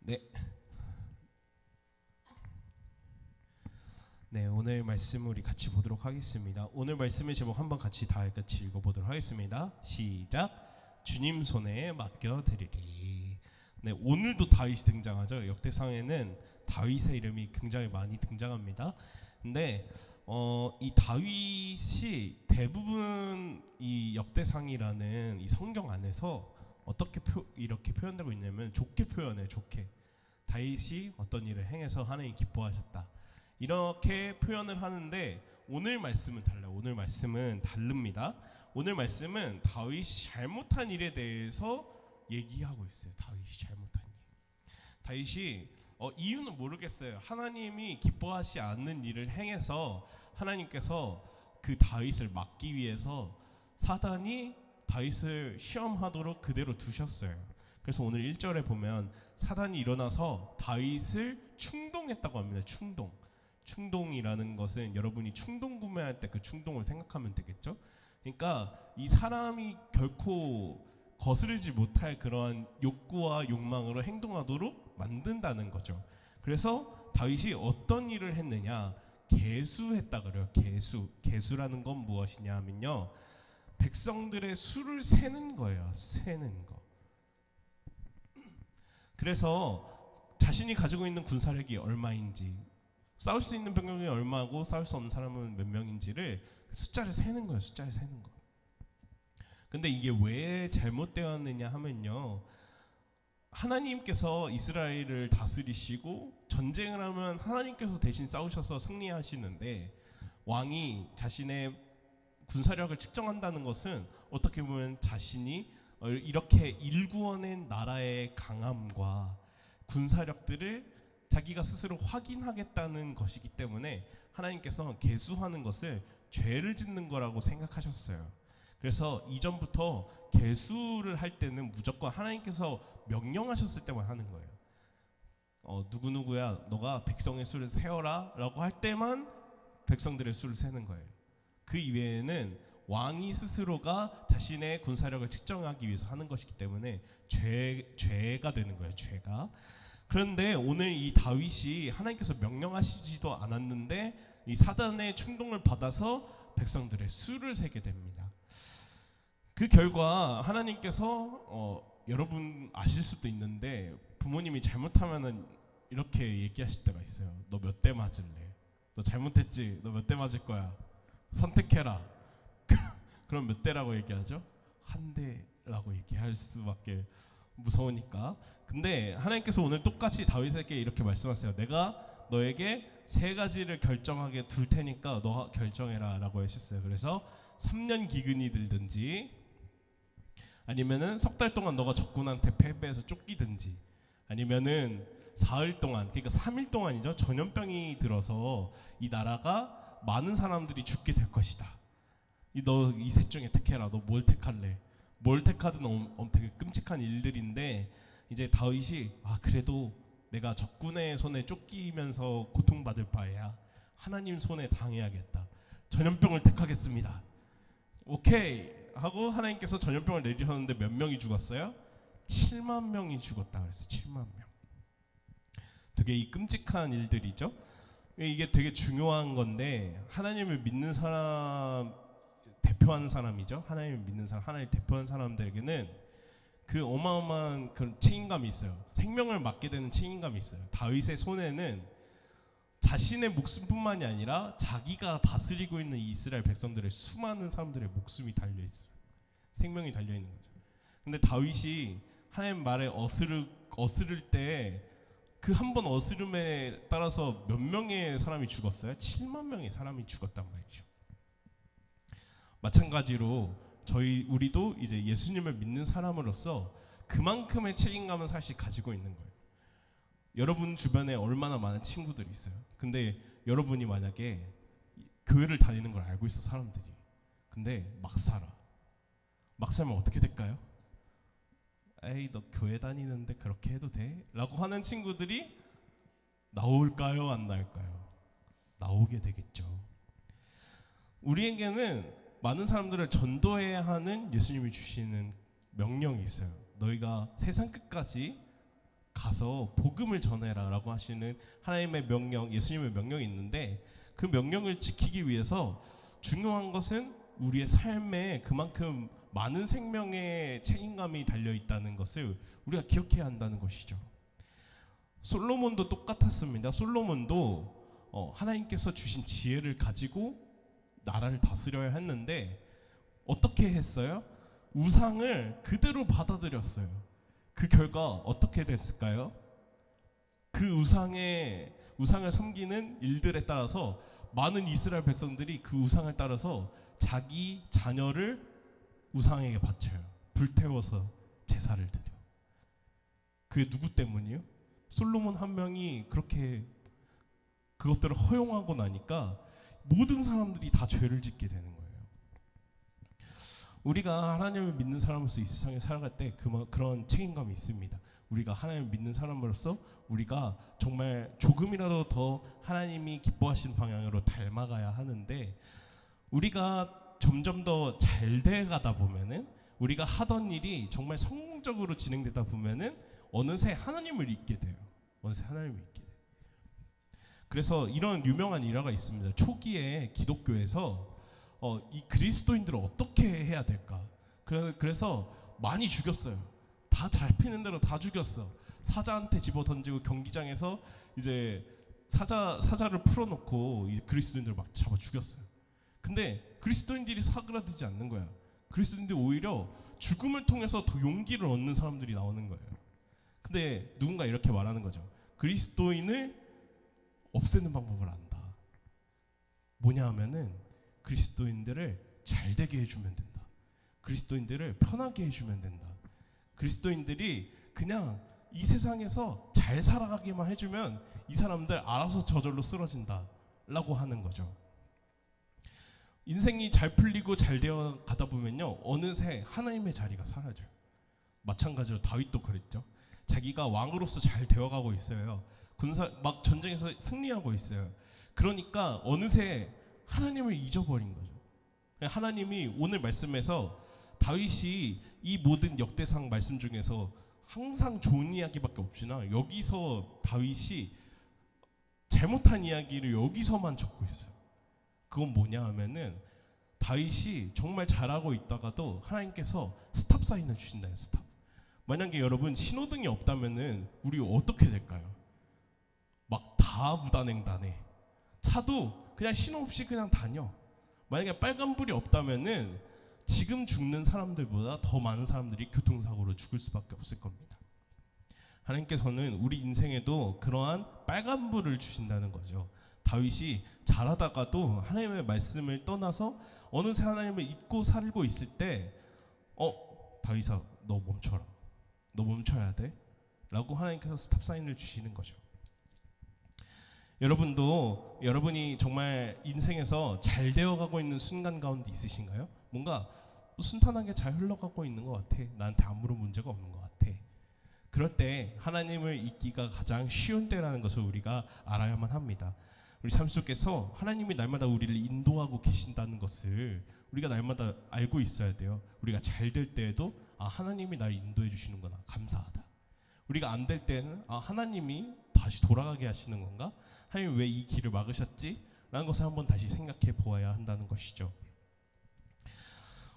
네. 네, 오늘 말씀 우리 같이 보도록 하겠습니다. 오늘 말씀의 제목 한번 다 같이 읽어보도록 하겠습니다. 시작. 주님 손에 맡겨드리리. 네, 오늘도 다윗이 등장하죠. 역대상에는 다윗의 이름이 굉장히 많이 등장합니다. 근데 이 다윗이 대부분 이 역대상이라는 이 성경 안에서 어떻게 이렇게 표현되고 있냐면 좋게 표현해. 좋게 다윗이 어떤 일을 행해서 하나님이 기뻐하셨다, 이렇게 표현을 하는데 오늘 말씀은 달라요. 오늘 말씀은 다릅니다. 오늘 말씀은 다윗이 잘못한 일에 대해서 얘기하고 있어요. 다윗이 잘못한 일. 다윗이 이유는 모르겠어요. 하나님이 기뻐하지 않는 일을 행해서 하나님께서 그 다윗을 막기 위해서 사단이 다윗을 시험하도록 그대로 두셨어요. 그래서 오늘 1절에 보면 사단이 일어나서 다윗을 충동했다고 합니다. 충동이라는 것은 여러분이 충동 구매할 때 그 충동을 생각하면 되겠죠. 그러니까 이 사람이 결코 거스르지 못할 그러한 욕구와 욕망으로 행동하도록 만든다는 거죠. 그래서 다윗이 어떤 일을 했느냐, 계수했다 그래요. 계수라는 건 무엇이냐 하면요, 백성들의 수를 세는 거예요. 세는 거. 그래서 자신이 가지고 있는 군사력이 얼마인지, 싸울 수 있는 병력이 얼마고 싸울 수 없는 사람은 몇 명인지를 숫자를 세는 거예요. 숫자를 세는 거. 근데 이게 왜 잘못되었느냐 하면요, 하나님께서 이스라엘을 다스리시고 전쟁을 하면 하나님께서 대신 싸우셔서 승리하시는데, 왕이 자신의 군사력을 측정한다는 것은 어떻게 보면 자신이 이렇게 일구어낸 나라의 강함과 군사력들을 자기가 스스로 확인하겠다는 것이기 때문에 하나님께서 계수하는 것을 죄를 짓는 거라고 생각하셨어요. 그래서 이전부터 계수를 할 때는 무조건 하나님께서 명령하셨을 때만 하는 거예요. 누구누구야 너가 백성의 수를 세어라 라고 할 때만 백성들의 수를 세는 거예요. 그 이외에는 왕이 스스로가 자신의 군사력을 측정하기 위해서 하는 것이기 때문에 죄가 되는 거예요. 죄가. 그런데 오늘 이 다윗이 하나님께서 명령하시지도 않았는데 이 사단의 충동을 받아서 백성들의 수를 세게 됩니다. 그 결과 하나님께서 여러분 아실 수도 있는데 부모님이 잘못하면은 이렇게 얘기하실 때가 있어요. 너 몇 대 맞을래? 너 잘못했지? 너 몇 대 맞을 거야? 선택해라. 그럼 몇 대라고 얘기하죠? 한 대라고 얘기할 수밖에, 무서우니까. 근데 하나님께서 오늘 똑같이 다윗에게 이렇게 말씀하세요. 내가 너에게 세 가지를 결정하게 둘 테니까 너 결정해라 라고 하셨어요. 그래서 3년 기근이 들든지, 아니면은 석 달 동안 너가 적군한테 패배해서 쫓기든지, 아니면은 사흘 동안, 그러니까 3일 동안이죠, 전염병이 들어서 이 나라가 많은 사람들이 죽게 될 것이다. 너 이 셋 중에 택해라. 너 뭘 택할래? 뭘 택하든 되게 끔찍한 일들인데, 이제 다윗이 그래도 내가 적군의 손에 쫓기면서 고통받을 바에야 하나님 손에 당해야겠다. 전염병을 택하겠습니다. 오케이 하고 하나님께서 전염병을 내리셨는데 몇 명이 죽었어요? 7만 명이 죽었다 그랬어요. 7만 명. 되게 이 끔찍한 일들이죠. 이게 되게 중요한 건데, 하나님을 믿는 사람, 대표하는 사람이죠. 하나님을 믿는 사람, 하나님을 대표하는 사람들에게는 그 어마어마한 그런 책임감이 있어요. 생명을 맡게 되는 책임감이 있어요. 다윗의 손에는 자신의 목숨뿐만이 아니라 자기가 다스리고 있는 이스라엘 백성들의 수많은 사람들의 목숨이 달려 있어요. 생명이 달려 있는 거죠. 근데 다윗이 하나님 말에 어스를 때 그 한 번 어스름에 따라서 몇 명의 사람이 죽었어요? 7만 명의 사람이 죽었단 말이죠. 마찬가지로 우리도 이제 예수님을 믿는 사람으로서 그만큼의 책임감은 사실 가지고 있는 거예요. 여러분 주변에 얼마나 많은 친구들이 있어요. 근데 여러분이 만약에 교회를 다니는 걸 알고 있어, 사람들이. 근데 막 살면 어떻게 될까요? 에이, 너 교회 다니는데 그렇게 해도 돼? 라고 하는 친구들이 나올까요? 안 나올까요? 나오게 되겠죠. 우리에게는 많은 사람들을 전도해야 하는 예수님이 주시는 명령이 있어요. 너희가 세상 끝까지 가서 복음을 전해라라고 하시는 하나님의 명령, 예수님의 명령이 있는데 그 명령을 지키기 위해서 중요한 것은 우리의 삶에 그만큼 많은 생명의 책임감이 달려 있다는 것을 우리가 기억해야 한다는 것이죠. 솔로몬도 똑같았습니다. 솔로몬도 하나님께서 주신 지혜를 가지고 나라를 다스려야 했는데 어떻게 했어요? 우상을 그대로 받아들였어요. 그 결과 어떻게 됐을까요? 그 우상을 섬기는 일들에 따라서 많은 이스라엘 백성들이 그 우상을 따라서 자기 자녀를 우상에게 바쳐요. 불태워서 제사를 드려. 그게 누구 때문이요? 솔로몬 한 명이 그렇게 그것들을 허용하고 나니까 모든 사람들이 다 죄를 짓게 되는 거예요. 우리가 하나님을 믿는 사람으로서 이 세상에 살아갈 때 그런 책임감이 있습니다. 우리가 하나님을 믿는 사람으로서 우리가 정말 조금이라도 더 하나님이 기뻐하시는 방향으로 닮아가야 하는데 우리가 점점 더 잘 돼가다 보면은 우리가 하던 일이 정말 성공적으로 진행되다 보면은 어느새 하나님을 잊게 돼요. 어느새 하나님을 잊게 돼요. 그래서 이런 유명한 일화가 있습니다. 초기에 기독교에서 이 그리스도인들을 어떻게 해야 될까? 그래서 많이 죽였어요. 다 잡히는 대로 다 죽였어. 사자한테 집어 던지고 경기장에서 이제 사자를 풀어놓고 이 그리스도인들을 막 잡아 죽였어요. 근데 그리스도인들이 사그라들지 않는 거야. 그리스도인들이 오히려 죽음을 통해서 더 용기를 얻는 사람들이 나오는 거예요. 근데 누군가 이렇게 말하는 거죠. 그리스도인을 없애는 방법을 안다. 뭐냐 하면은 그리스도인들을 잘 되게 해주면 된다. 그리스도인들을 편하게 해주면 된다. 그리스도인들이 그냥 이 세상에서 잘 살아가기만 해주면 이 사람들 알아서 저절로 쓰러진다 라고 하는 거죠. 인생이 잘 풀리고 잘 되어 가다 보면요 어느새 하나님의 자리가 사라져요. 마찬가지로 다윗도 그랬죠. 자기가 왕으로서 잘 되어가고 있어요. 막 전쟁에서 승리하고 있어요. 그러니까 어느새 하나님을 잊어버린 거죠. 하나님이 오늘 말씀에서 다윗이 이 모든 역대상 말씀 중에서 항상 좋은 이야기밖에 없지나 여기서 다윗이 잘못한 이야기를 여기서만 적고 있어요. 그건 뭐냐 하면은 다윗이 정말 잘하고 있다가도 하나님께서 스탑 사인을 주신다요. 스탑. 만약에 여러분 신호등이 없다면은 우리 어떻게 될까요? 막 다 무단횡단해. 차도 그냥 신호 없이 그냥 다녀. 만약에 빨간불이 없다면은 지금 죽는 사람들보다 더 많은 사람들이 교통사고로 죽을 수밖에 없을 겁니다. 하나님께서는 우리 인생에도 그러한 빨간불을 주신다는 거죠. 다윗이 잘하다가도 하나님의 말씀을 떠나서 어느새 하나님을 잊고 살고 있을 때 다윗아 너 멈춰라. 너 멈춰야 돼. 라고 하나님께서 스탑 사인을 주시는 거죠. 여러분도 여러분이 정말 인생에서 잘 되어가고 있는 순간 가운데 있으신가요? 뭔가 순탄하게 잘 흘러가고 있는 것 같아. 나한테 아무런 문제가 없는 것 같아. 그럴 때 하나님을 잊기가 가장 쉬운 때라는 것을 우리가 알아야만 합니다. 우리 삶 속에서 하나님이 날마다 우리를 인도하고 계신다는 것을 우리가 날마다 알고 있어야 돼요. 우리가 잘 될 때에도 하나님이 나를 인도해 주시는구나. 감사하다. 우리가 안 될 때는 하나님이 다시 돌아가게 하시는 건가? 하나님 왜 이 길을 막으셨지? 라는 것을 한번 다시 생각해 보아야 한다는 것이죠.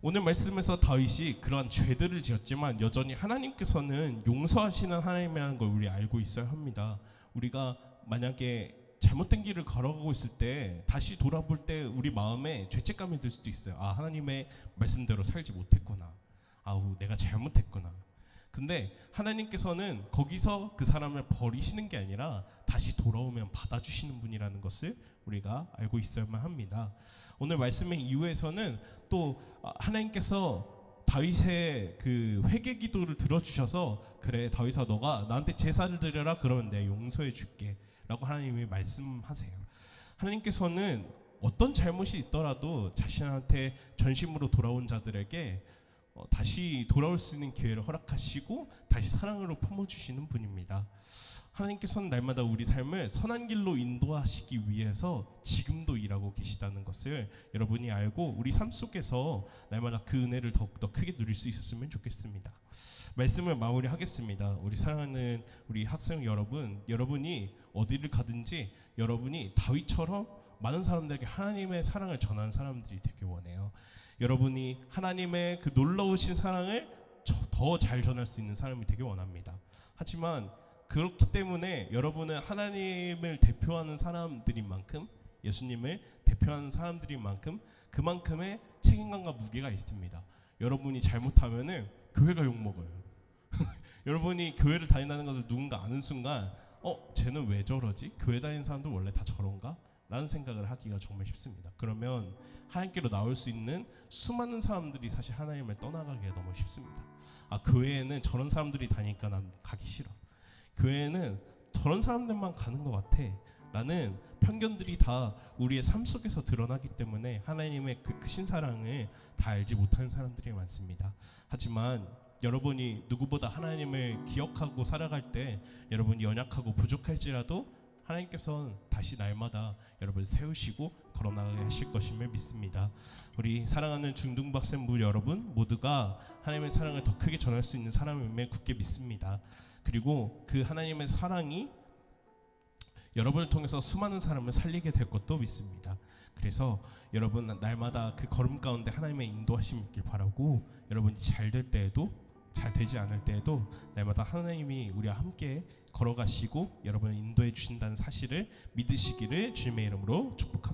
오늘 말씀에서 다윗이 그러한 죄들을 지었지만 여전히 하나님께서는 용서하시는 하나님이라는 걸 우리 알고 있어야 합니다. 우리가 만약에 잘못된 길을 걸어가고 있을 때 다시 돌아볼 때 우리 마음에 죄책감이 들 수도 있어요. 하나님의 말씀대로 살지 못했구나. 내가 잘못했구나. 근데 하나님께서는 거기서 그 사람을 버리시는 게 아니라 다시 돌아오면 받아주시는 분이라는 것을 우리가 알고 있어야만 합니다. 오늘 말씀의 이후에서는 또 하나님께서 다윗의 그 회개 기도를 들어주셔서 그래 다윗아 너가 나한테 제사를 드려라 그러면 내가 용서해 줄게 라고 하나님이 말씀하세요. 하나님께서는 어떤 잘못이 있더라도 자신한테 전심으로 돌아온 자들에게 다시 돌아올 수 있는 기회를 허락하시고 다시 사랑으로 품어주시는 분입니다. 하나님께서는 날마다 우리 삶을 선한 길로 인도하시기 위해서 지금도 일하고 계시다는 것을 여러분이 알고 우리 삶 속에서 날마다 그 은혜를 더욱더 크게 누릴 수 있었으면 좋겠습니다. 말씀을 마무리하겠습니다. 우리 사랑하는 우리 학생 여러분, 여러분이 어디를 가든지 여러분이 다윗처럼 많은 사람들에게 하나님의 사랑을 전하는 사람들이 되길 원해요. 여러분이 하나님의 그 놀라우신 사랑을 더 잘 전할 수 있는 사람이 되길 원합니다. 하지만 그렇기 때문에 여러분은 하나님을 대표하는 사람들인 만큼, 예수님을 대표하는 사람들인 만큼 그만큼의 책임감과 무게가 있습니다. 여러분이 잘못하면은 교회가 욕먹어요. 여러분이 교회를 다닌다는 것을 누군가 아는 순간 쟤는 왜 저러지? 교회 다니는 사람들 원래 다 저런가? 라는 생각을 하기가 정말 쉽습니다. 그러면 하나님께로 나올 수 있는 수많은 사람들이 사실 하나님을 떠나가기가 너무 쉽습니다. 교회에는 저런 사람들이 다니니까 난 가기 싫어. 교회는 저런 사람들만 가는 것 같아 라는 편견들이 다 우리의 삶 속에서 드러나기 때문에 하나님의 그 크신 사랑을 다 알지 못하는 사람들이 많습니다. 하지만 여러분이 누구보다 하나님을 기억하고 살아갈 때 여러분이 연약하고 부족할지라도 하나님께서는 다시 날마다 여러분을 세우시고 걸어나가게 하실 것임을 믿습니다. 우리 사랑하는 중등부학생부 여러분 모두가 하나님의 사랑을 더 크게 전할 수 있는 사람임을 굳게 믿습니다. 그리고 그 하나님의 사랑이 여러분을 통해서 수많은 사람을 살리게 될 것도 믿습니다. 그래서 여러분 날마다 그 걸음 가운데 하나님의 인도하심이 있길 바라고 여러분이 잘 될 때에도 잘 되지 않을 때에도 날마다 하나님이 우리와 함께 걸어가시고 여러분을 인도해 주신다는 사실을 믿으시기를 주님의 이름으로 축복합니다.